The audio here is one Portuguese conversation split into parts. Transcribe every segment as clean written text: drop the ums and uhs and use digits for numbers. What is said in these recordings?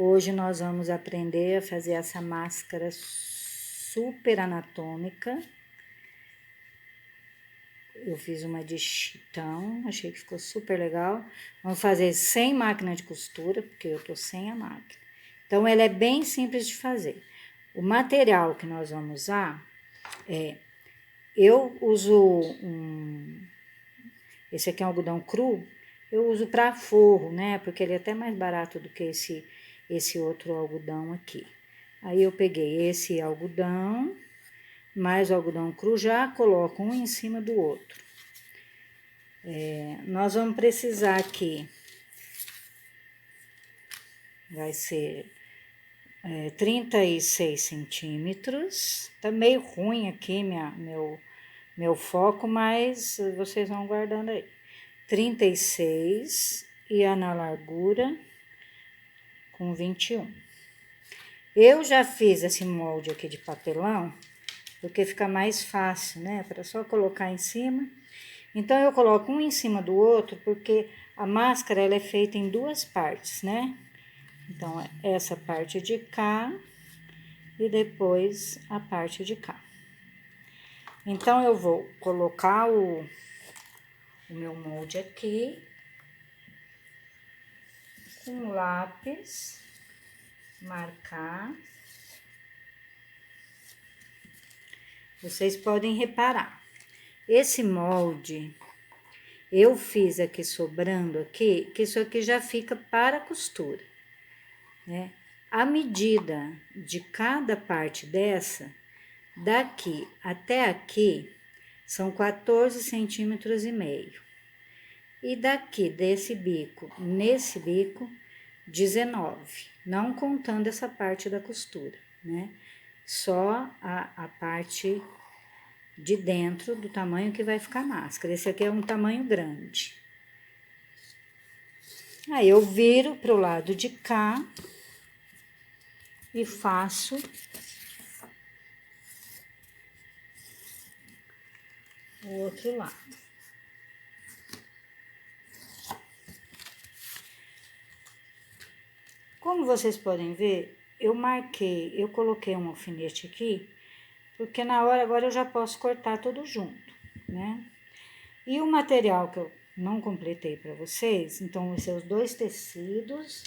Hoje nós vamos aprender a fazer essa máscara super anatômica. Eu fiz uma de chitão, achei que ficou super legal. Vamos fazer sem máquina de costura, porque eu tô sem a máquina. Então, ela é bem simples de fazer. O material que nós vamos usar eu uso esse aqui é um algodão cru, eu uso para forro, né? Porque ele é até mais barato do que esse outro algodão aqui. Aí eu peguei esse algodão, mais o algodão cru, já coloco um em cima do outro. Nós vamos precisar aqui, vai ser 36 centímetros. Tá meio ruim aqui meu foco, mas vocês vão guardando aí. 36 e a na largura com 21. Eu já fiz esse molde aqui de papelão, porque fica mais fácil, né? Para só colocar em cima. Então, eu coloco um em cima do outro, porque a máscara, ela é feita em duas partes, né? Então, essa parte de cá e depois a parte de cá. Então, eu vou colocar o meu molde aqui, com lápis, marcar. Vocês podem reparar, esse molde, eu fiz aqui sobrando aqui, que isso aqui já fica para costura, né? A medida de cada parte dessa, daqui até aqui, são 14 centímetros e meio. E daqui desse bico, nesse bico, 19, não contando essa parte da costura, né? Só a parte de dentro do tamanho que vai ficar a máscara. Esse aqui é um tamanho grande. Aí, eu viro pro lado de cá e faço o outro lado. Como vocês podem ver, eu coloquei um alfinete aqui, porque na hora agora eu já posso cortar tudo junto, né? E o material que eu não completei para vocês, então, vão ser os dois tecidos.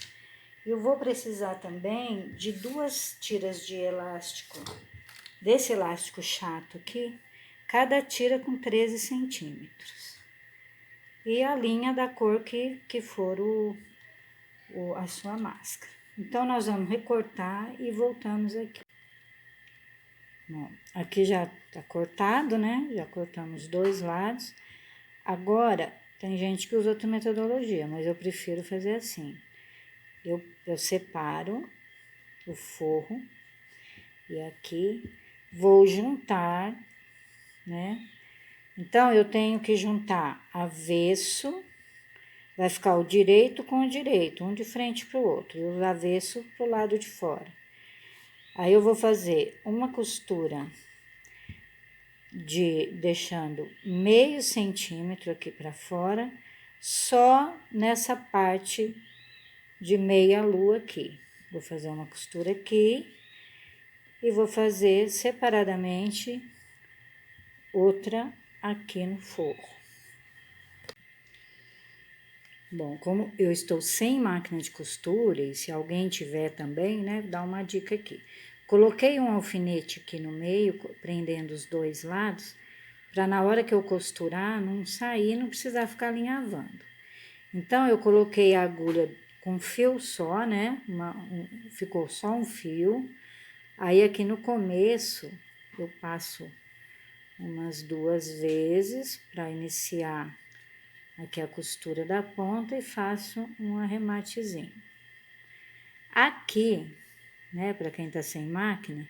Eu vou precisar também de 2 tiras de elástico, desse elástico chato aqui, cada tira com 13 centímetros. E a linha da cor que for a sua máscara. Então, nós vamos recortar e voltamos aqui. Bom, aqui já tá cortado, né? Já cortamos 2 lados. Agora, tem gente que usa outra metodologia, mas eu prefiro fazer assim. Eu separo o forro e aqui vou juntar, né? Então, eu tenho que juntar avesso, vai ficar o direito com o direito, um de frente pro outro, e o avesso pro lado de fora. Aí, eu vou fazer uma costura deixando meio centímetro aqui para fora, só nessa parte de meia lua aqui. Vou fazer uma costura aqui e vou fazer separadamente outra aqui no forro. Bom, como eu estou sem máquina de costura, e se alguém tiver também, né, dá uma dica aqui. Coloquei um alfinete aqui no meio, prendendo os 2 lados, para na hora que eu costurar, não sair, não precisar ficar alinhavando. Então, eu coloquei a agulha com fio só, né, ficou só um fio. Aí, aqui no começo, eu passo umas 2 vezes para iniciar aqui a costura da ponta e faço um arrematezinho. Aqui, né, para quem tá sem máquina,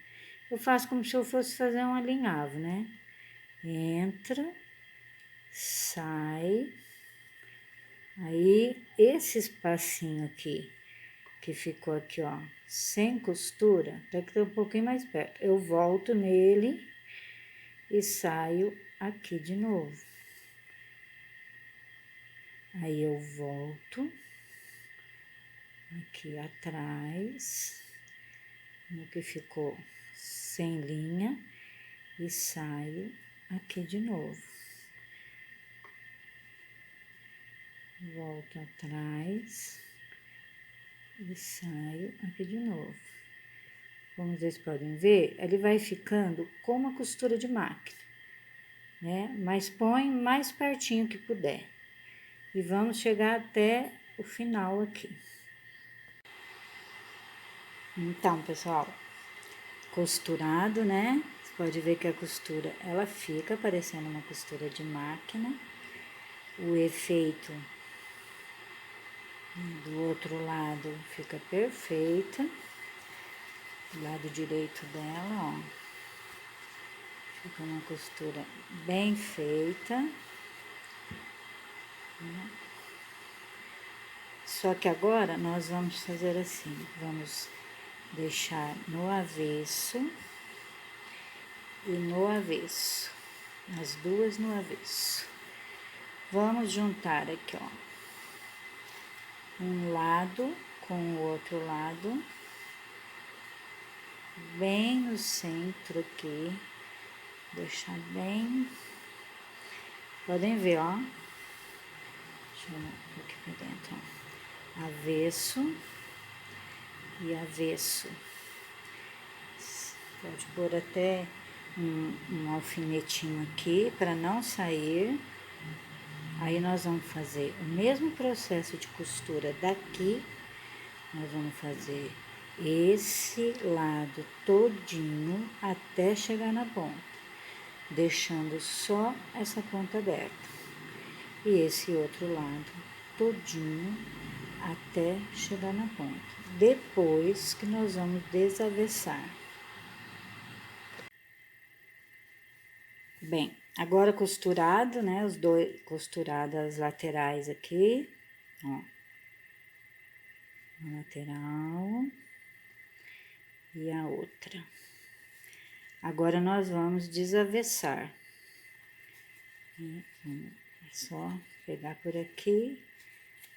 eu faço como se eu fosse fazer um alinhavo, né? Entra, sai. Aí, esse espacinho aqui, que ficou aqui, ó, sem costura, tem que ter um pouquinho mais perto. Eu volto nele e saio aqui de novo. Aí, eu volto, aqui atrás, no que ficou sem linha, e saio aqui de novo. Volto atrás e saio aqui de novo. Como vocês podem ver, ele vai ficando com uma costura de máquina, né? Mas põe mais pertinho que puder. E vamos chegar até o final aqui. Então, pessoal, costurado, né? Você pode ver que a costura, ela fica parecendo uma costura de máquina. O efeito do outro lado fica perfeita. Do lado direito dela, ó. Fica uma costura bem feita. Só que agora nós vamos fazer assim, vamos deixar no avesso e no avesso, as duas no avesso. Vamos juntar aqui, ó, um lado com o outro lado, bem no centro aqui, deixar bem, podem ver, ó, deixa eu ver aqui pra dentro, ó, avesso e avesso. Pode pôr até um alfinetinho aqui para não sair. Aí nós vamos fazer o mesmo processo de costura daqui. Nós vamos fazer esse lado todinho até chegar na ponta, deixando só essa ponta aberta. E esse outro lado todinho até chegar na ponta. Depois que nós vamos desavessar. Bem, agora costurado, né, os dois, costurado as laterais aqui, ó, a lateral e a outra. Agora, nós vamos desavessar. É só pegar por aqui,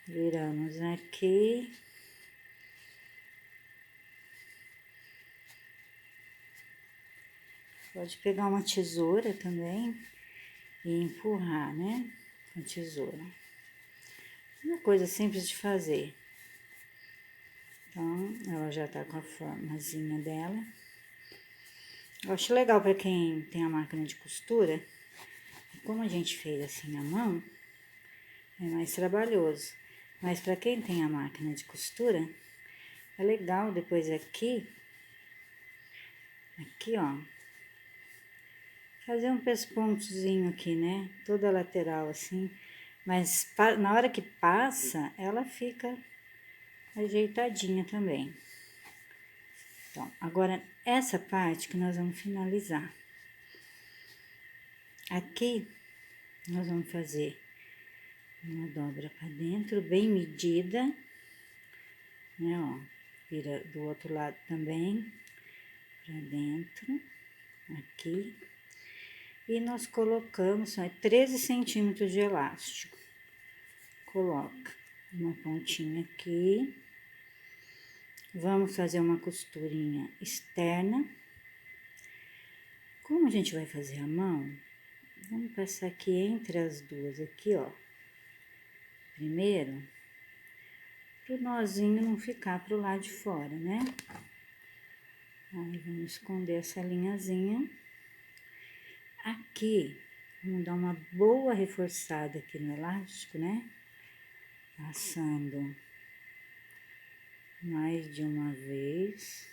viramos aqui. Pode pegar uma tesoura também e empurrar, né, com a tesoura. Uma coisa simples de fazer. Então, ela já tá com a formazinha dela. Eu acho legal para quem tem a máquina de costura, como a gente fez assim à mão, é mais trabalhoso. Mas para quem tem a máquina de costura, é legal depois aqui, ó, fazer um pespontozinho aqui, né? Toda a lateral assim, mas na hora que passa, ela fica ajeitadinha também. Então, agora, essa parte que nós vamos finalizar. Aqui, nós vamos fazer uma dobra pra dentro, bem medida, né, ó. Vira do outro lado também, pra dentro, aqui. E nós colocamos, ó, 13 centímetros de elástico. Coloca uma pontinha aqui. Vamos fazer uma costurinha externa. Como a gente vai fazer a mão, vamos passar aqui entre as duas, aqui, ó. Primeiro, pro nozinho não ficar pro lado de fora, né? Aí, vamos esconder essa linhazinha. Aqui, vamos dar uma boa reforçada aqui no elástico, né? Passando mais de uma vez,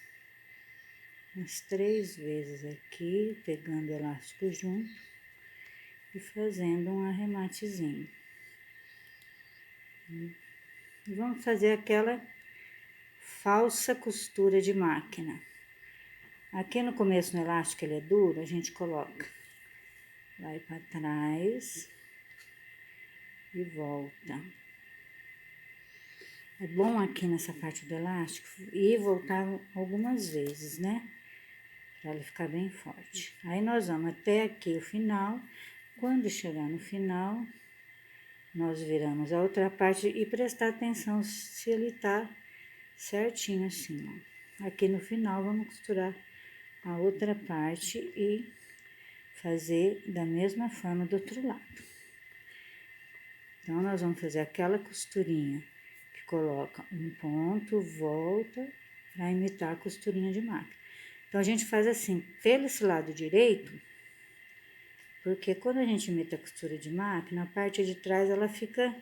umas 3 vezes aqui, pegando o elástico junto e fazendo um arrematezinho. E vamos fazer aquela falsa costura de máquina. Aqui no começo, no elástico, ele é duro, a gente coloca, vai para trás e volta. É bom aqui nessa parte do elástico e voltar algumas vezes, né? Para ele ficar bem forte. Aí, nós vamos até aqui o final. Quando chegar no final, nós viramos a outra parte e prestar atenção se ele tá certinho assim, ó. Aqui no final, vamos costurar a outra parte e fazer da mesma forma do outro lado. Então, nós vamos fazer aquela costurinha que coloca um ponto, volta, para imitar a costurinha de máquina. Então, a gente faz assim, pelo esse lado direito, porque quando a gente imita a costura de máquina, a parte de trás, ela fica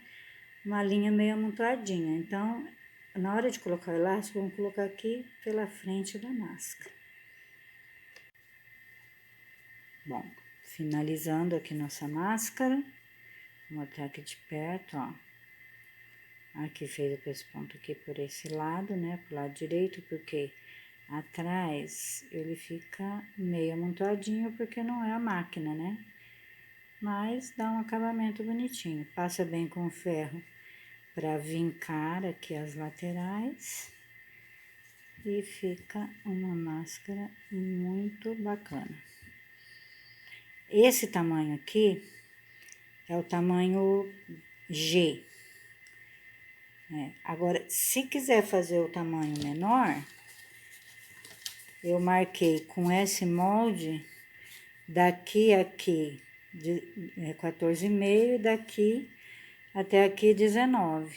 uma linha meio amontoadinha. Então, na hora de colocar o elástico, vamos colocar aqui pela frente da máscara. Bom, finalizando aqui nossa máscara, vou botar aqui de perto, ó. Aqui fez esse ponto aqui por esse lado, né, pro lado direito, porque atrás ele fica meio amontoadinho, porque não é a máquina, né? Mas dá um acabamento bonitinho. Passa bem com o ferro para vincar aqui as laterais. E fica uma máscara muito bacana. Esse tamanho aqui é o tamanho G. Agora, se quiser fazer o tamanho menor, eu marquei com esse molde daqui a aqui 14,5 e daqui até aqui 19.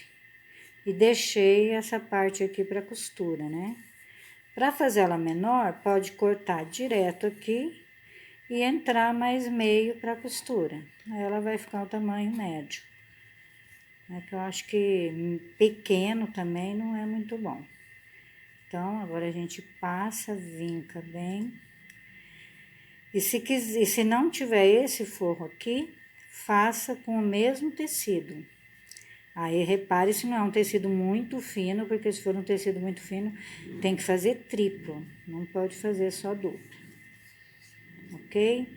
E deixei essa parte aqui para costura, né? Para fazer ela menor, pode cortar direto aqui e entrar mais meio para costura. Aí ela vai ficar o tamanho médio. É que eu acho que pequeno também não é muito bom. Então, agora a gente passa, vinca bem. E se não tiver esse forro aqui, faça com o mesmo tecido. Aí, repare se não é um tecido muito fino, porque se for um tecido muito fino, tem que fazer triplo, não pode fazer só duplo, ok?